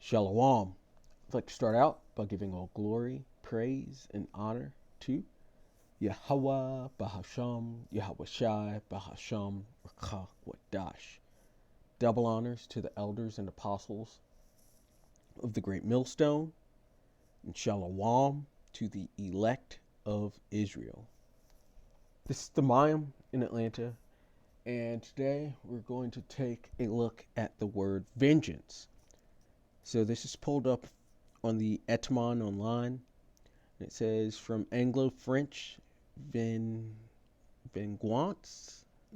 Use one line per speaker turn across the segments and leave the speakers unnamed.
Shalom. I'd like to start out by giving all glory, praise, and honor to Yahweh Bahasham, Yahweh Shai Bahasham Rakah Wadash. Double honors to the elders and apostles of the Great Millstone, and Shalom to the elect of Israel. This is the Mayim in Atlanta, and today we're going to take a look at the word vengeance. So this is pulled up on the Etymon online. It says from Anglo-French vengeance,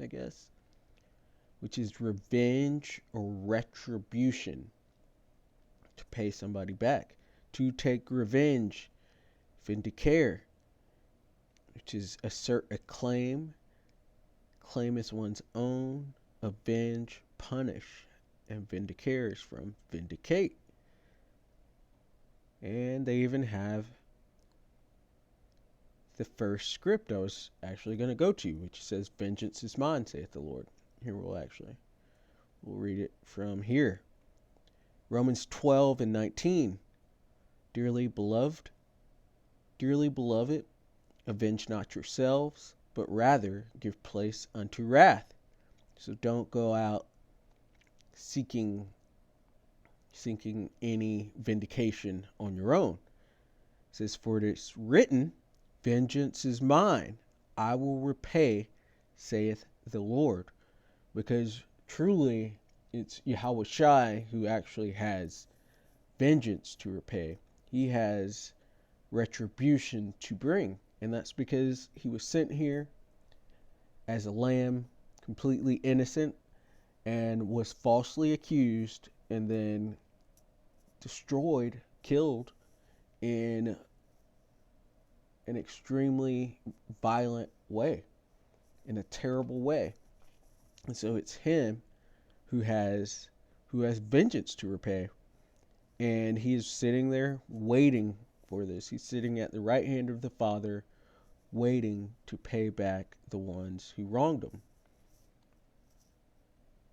I guess, which is revenge or retribution, to pay somebody back, to take revenge, vindicare, which is assert a claim is one's own, avenge, punish, and vindicare is from vindicate. And they even have the first script I was actually going to go to, which says, "Vengeance is mine, saith the Lord." Here we'll read it from here. Romans 12:19. Dearly beloved, avenge not yourselves, but rather give place unto wrath. So don't go out seeking any vindication on your own. It says, "For it is written, vengeance is mine, I will repay, saith the Lord." Because truly it's Yahweh Shai who actually has vengeance to repay. He has retribution to bring. And that's because he was sent here as a lamb, completely innocent, and was falsely accused and then destroyed, killed in an extremely violent way, in a terrible way. And so it's him who has vengeance to repay. And he is sitting there waiting for this. He's sitting at the right hand of the Father, waiting to pay back the ones who wronged him.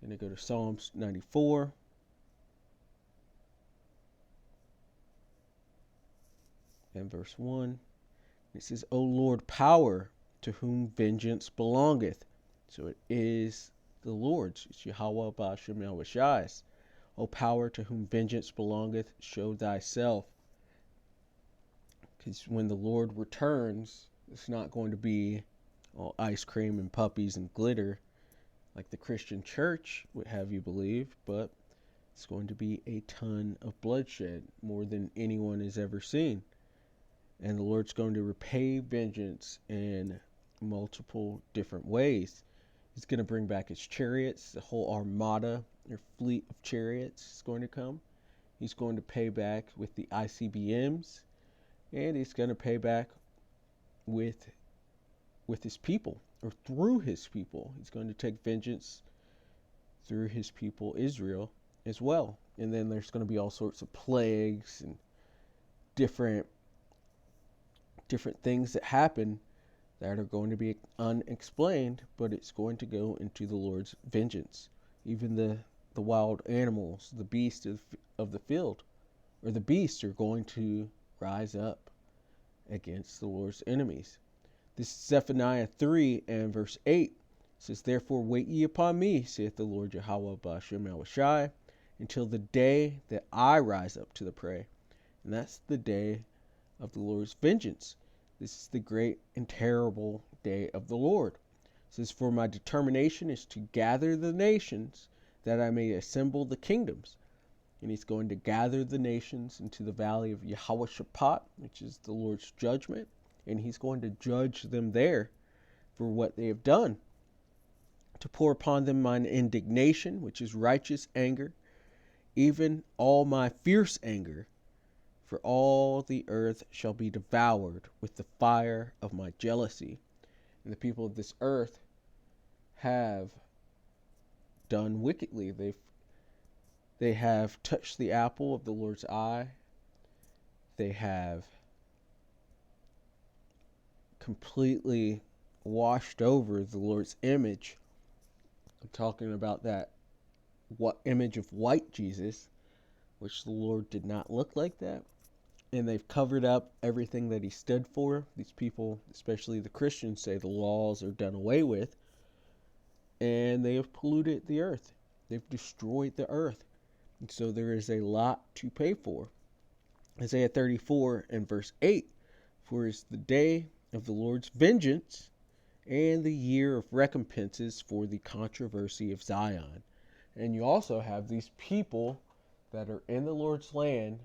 I'm going to go to Psalms 94. And verse 1. It says, "O Lord, power, to whom vengeance belongeth." So it is the Lord's. It's Yahweh Ba'ashem Yahweh Shai's. "O power, to whom vengeance belongeth, show thyself." Because when the Lord returns, it's not going to be all ice cream and puppies and glitter like the Christian church would have you believe, but it's going to be a ton of bloodshed, more than anyone has ever seen. And the Lord's going to repay vengeance in multiple different ways. He's going to bring back his chariots, the whole armada or fleet of chariots is going to come. He's going to pay back with the ICBMs, and he's going to pay back with his people, or through his people. He's going to take vengeance through his people Israel as well. And then there's going to be all sorts of plagues and different things that happen that are going to be unexplained, but it's going to go into the Lord's vengeance. Even the wild animals, the beasts of the field, or the beasts, are going to rise up against the Lord's enemies. This is Zephaniah 3 and verse 8. It says, "Therefore wait ye upon me, saith the Lord Yahweh Ba'ashem Yahweh Shai, until the day that I rise up to the prey." And that's the day of the Lord's vengeance. This is the great and terrible day of the Lord. It says, "For my determination is to gather the nations, that I may assemble the kingdoms." And he's going to gather the nations into the valley of Yehoshaphat, which is the Lord's judgment. And he's going to judge them there for what they have done. "To pour upon them mine indignation, which is righteous anger, even all my fierce anger. For all the earth shall be devoured with the fire of my jealousy." And the people of this earth have done wickedly. They have touched the apple of the Lord's eye. They have completely washed over the Lord's image. I'm talking about that image of white Jesus, which the Lord did not look like that. And they've covered up everything that he stood for. These people, especially the Christians, say the laws are done away with. And they have polluted the earth. They've destroyed the earth. And so there is a lot to pay for. Isaiah 34 and verse 8, for it is the day of the Lord's vengeance and the year of recompenses for the controversy of Zion. And you also have these people that are in the Lord's land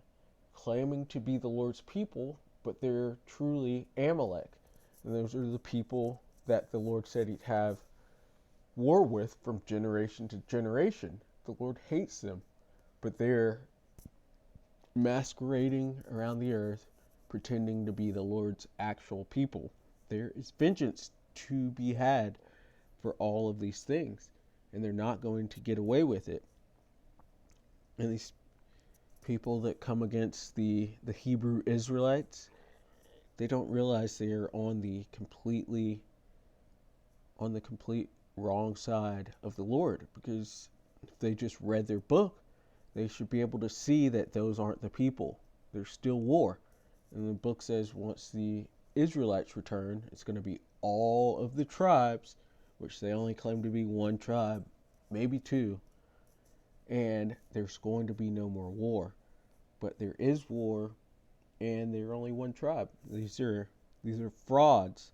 claiming to be the Lord's people, but they're truly Amalek. And those are the people that the Lord said he'd have war with from generation to generation. The Lord hates them, but they're masquerading around the earth, pretending to be the Lord's actual people. There is vengeance to be had for all of these things, and they're not going to get away with it. And these people that come against the Hebrew Israelites, they don't realize they are on the complete wrong side of the Lord, because if they just read their book, they should be able to see that those aren't the people. There's still war. And the book says once the Israelites return, it's going to be all of the tribes, which they only claim to be one tribe, maybe two, and there's going to be no more war. But there is war, and they're only one tribe. These are frauds.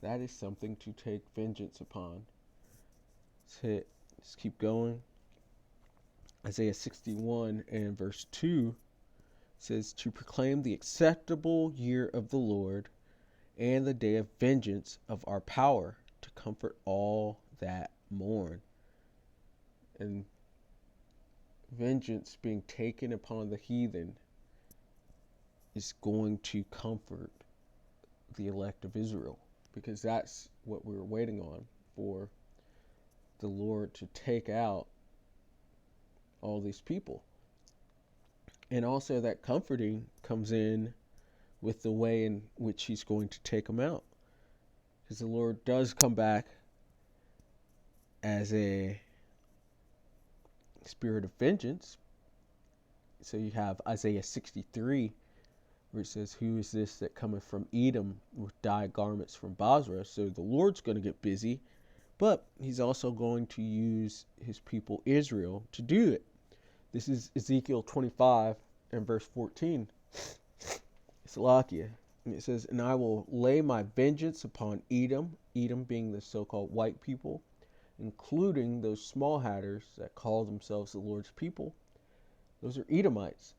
That is something to take vengeance upon. Let's keep going. Isaiah 61 and verse 2 says, to proclaim the acceptable year of the Lord and the day of vengeance of our power, to comfort all that mourn. And vengeance being taken upon the heathen is going to comfort the elect of Israel, because that's what we were waiting on, for the Lord to take out all these people. And also that comforting comes in with the way in which he's going to take them out, because the Lord does come back as a spirit of vengeance. So you have Isaiah 63, where it says, who is this that cometh from Edom with dyed garments from Basra? So the Lord's going to get busy, but he's also going to use his people Israel to do it. This is Ezekiel 25 and verse 14. Salakia. And it says, and I will lay my vengeance upon Edom, Edom being the so-called white people, including those small hatters that call themselves the Lord's people. Those are Edomites.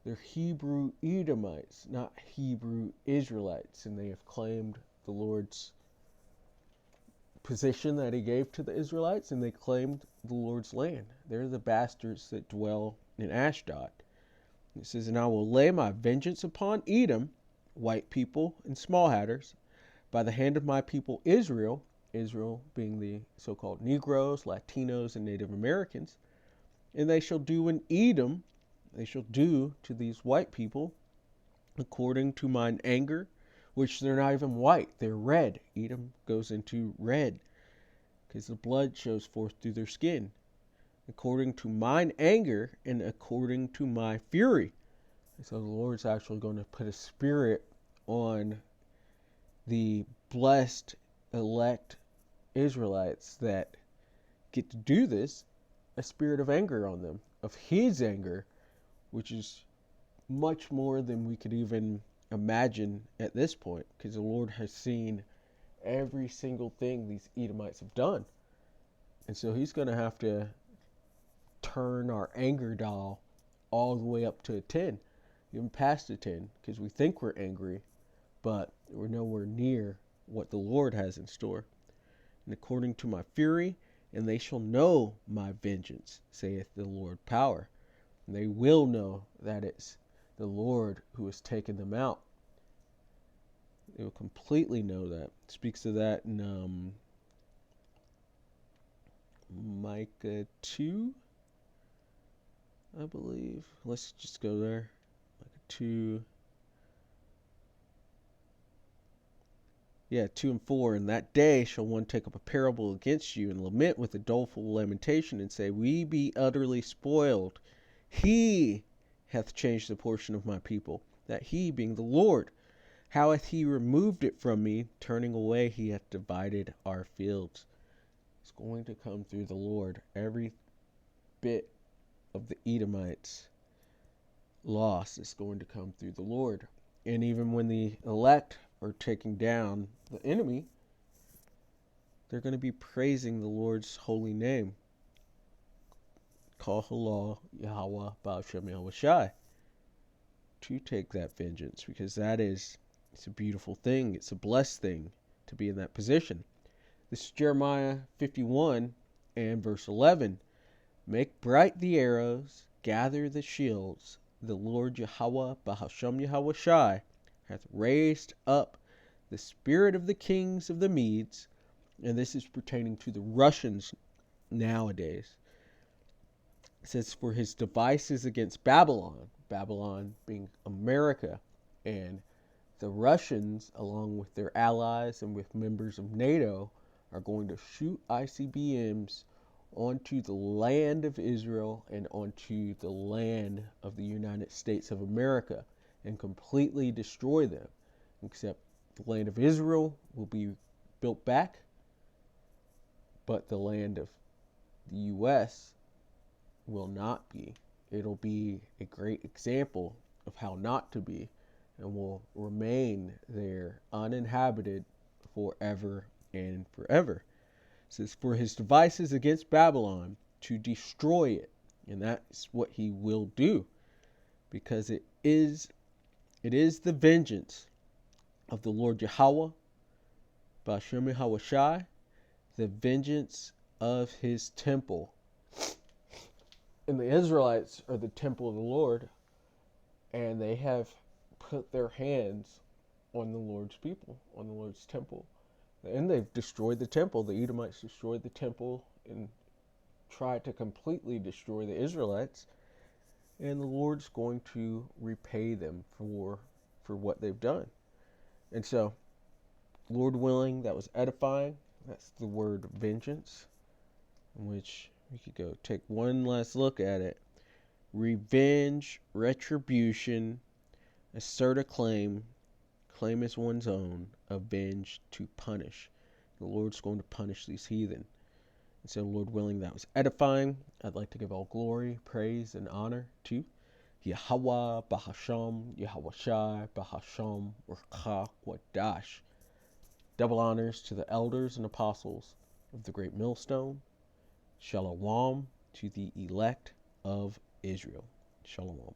They're Hebrew Edomites, not Hebrew Israelites. And they have claimed the Lord's position that he gave to the Israelites, and they claimed the Lord's land. They're the bastards that dwell in Ashdod. It says, and I will lay my vengeance upon Edom, white people and small hatters, by the hand of my people Israel, Israel being the so-called Negroes, Latinos, and Native Americans, and they shall do in Edom, they shall do to these white people according to mine anger, which they're not even white, they're red. Edom goes into red because the blood shows forth through their skin. According to mine anger and according to my fury. And so the Lord's actually going to put a spirit on the blessed elect Israelites that get to do this, a spirit of anger on them, of his anger, which is much more than we could even imagine at this point, because the Lord has seen every single thing these Edomites have done. And so he's going to have to turn our anger dial all the way up to a 10, even past a 10, because we think we're angry, but we're nowhere near what the Lord has in store. And according to my fury, and they shall know my vengeance, saith the Lord power. And they will know that it's the Lord who has taken them out. They will completely know that. It speaks of that in Micah 2, I believe. Let's just go there. Micah 2. Yeah, 2 and 4. In that day shall one take up a parable against you and lament with a doleful lamentation and say, we be utterly spoiled. He hath changed the portion of my people, that he, being the Lord, how hath he removed it from me? Turning away, he hath divided our fields. It's going to come through the Lord. Every bit of the Edomites' loss is going to come through the Lord. And even when the elect are taking down the enemy, they're going to be praising the Lord's holy name. Call Allah Yahweh Ba'ashem Yahweh Shai, to take that vengeance, because it's a beautiful thing. It's a blessed thing to be in that position. This is Jeremiah 51 and verse 11. Make bright the arrows, gather the shields. The Lord Yahweh Ba'ashem Yahweh Shai hath raised up the spirit of the kings of the Medes. And this is pertaining to the Russians nowadays. It says, for his devices against Babylon, Babylon being America, and the Russians, along with their allies and with members of NATO, are going to shoot ICBMs onto the land of Israel and onto the land of the United States of America and completely destroy them. Except the land of Israel will be built back, but the land of the U.S. will not be. It'll be a great example of how not to be, and will remain there uninhabited forever and forever. It says, for his devices against Babylon, to destroy it. And that's what he will do, because it is the vengeance of the Lord Yahweh, Ba'ashem Yahweh Shai, the vengeance of his temple. And the Israelites are the temple of the Lord, and they have put their hands on the Lord's people, on the Lord's temple. And they've destroyed the temple. The Edomites destroyed the temple and tried to completely destroy the Israelites. And the Lord's going to repay them for what they've done. And so, Lord willing, that was edifying. That's the word vengeance, in which we could go take one last look at it. Revenge, retribution, assert a claim as one's own, avenge, to punish. The Lord's going to punish these heathen. And so, Lord willing, that was edifying. I'd like to give all glory, praise, and honor to Yahweh, Ba'ashem, Yahweh Shai, Ba'ashem, Urcha, Wadash. Double honors to the elders and apostles of the great millstone. Shalom to the elect of Israel. Shalom.